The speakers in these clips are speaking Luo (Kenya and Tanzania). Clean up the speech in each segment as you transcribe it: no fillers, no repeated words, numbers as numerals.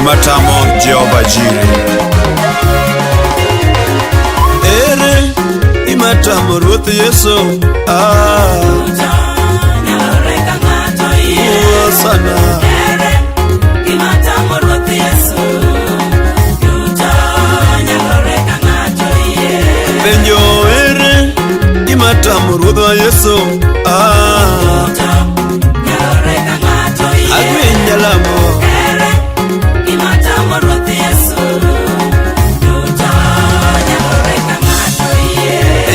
Gimatamo Jehova Jire. Ere gimatamo Ruoth Yesu. Sana. Benjo ere gimatamo Ruoth Yesu. Agwinya lamo.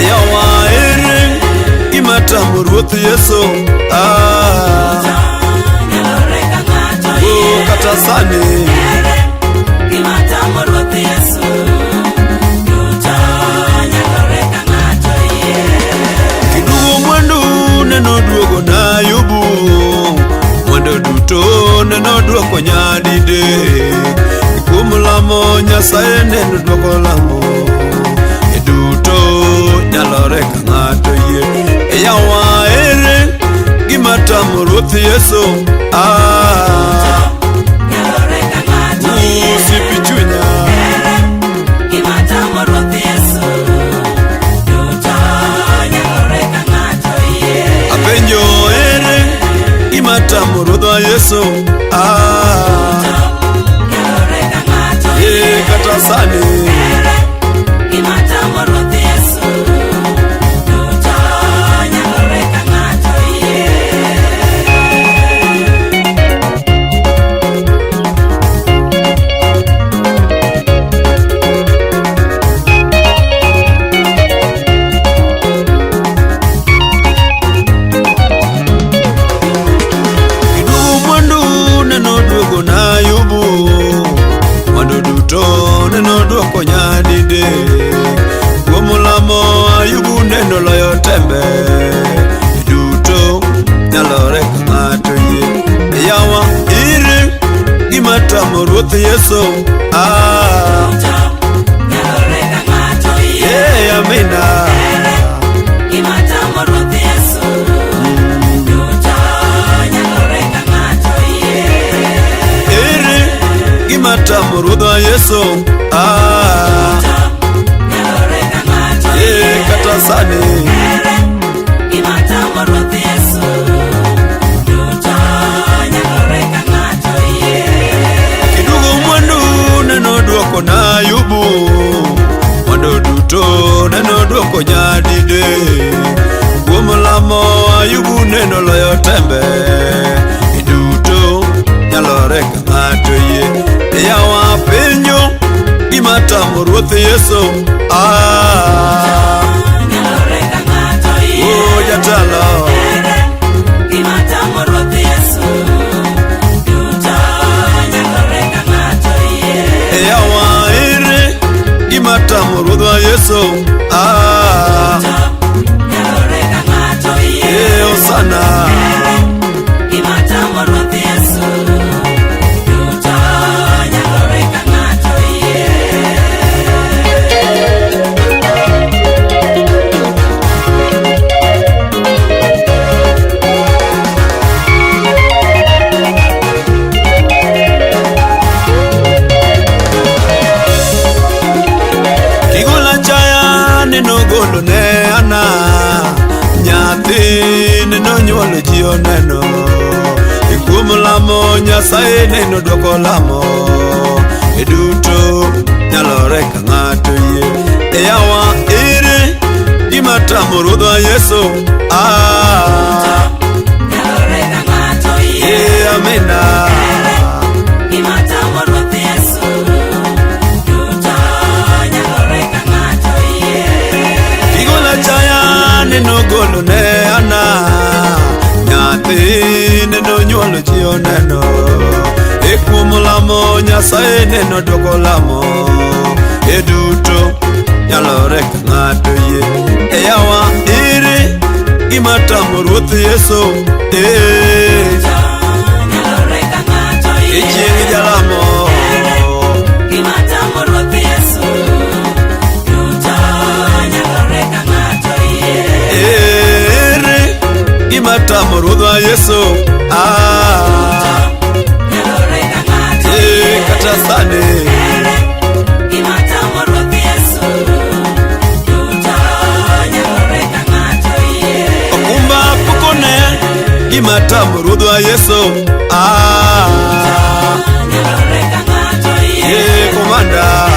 Yawa ere gimatamo Ruoth Yesu. Kata sani. Kidugo mwandu neno duogo na Ayubu. Mwandu duto neno duoko nyadide. Kuom lamo Nyasaye neno duoko lamo. Duto nyalore ka ng'ato yie. Yawa ere gimatamo Ruoth Yesu. Usipichunya. Apenjo ere gimatamo Ruoth Yesu. Kata sani. Neno duoko nyadide. Kuom lamo Ayubu neno loyo tembe. Duto nyalore ka ng'ato yie. Yawa ire gimatamo Ruoth Yesu. Amina. Ere gimatamo Ruoth Yesu. Kata sani. Kidugo mwandu neno duoko na Ayubu. Mwandu duto neno duoko nyadide. Kuom lamo Ayubu neno loyo tembe. Duto nyalore ka ng'ato yie. Yawa penjo gimatamo Ruoth Yesu. Jatalo. Yawa ere gimatamo Ruoth Yesu. Osana. Nogolo ne ana nyathi neno nyuolo ji oneno. Kuom lamo Nyasaye neno duoko lamo. Duto nyalore ka ng'ato yie. Yawa ere gimatamo Ruoth Yesu. Amina. Neno golo ne ana nyathi neno nyuolo ji oneno. Kuom lamo Nyasaye neno duoko lamo. Duto nyalore ka ng'ato yie. Yawa ere gimatamo Ruoth Yesu. Chieng' jalamo. Gimatamo Ruoth Yesu. kata sani okumba pukone gimatamo ruodhwa Yesu komanda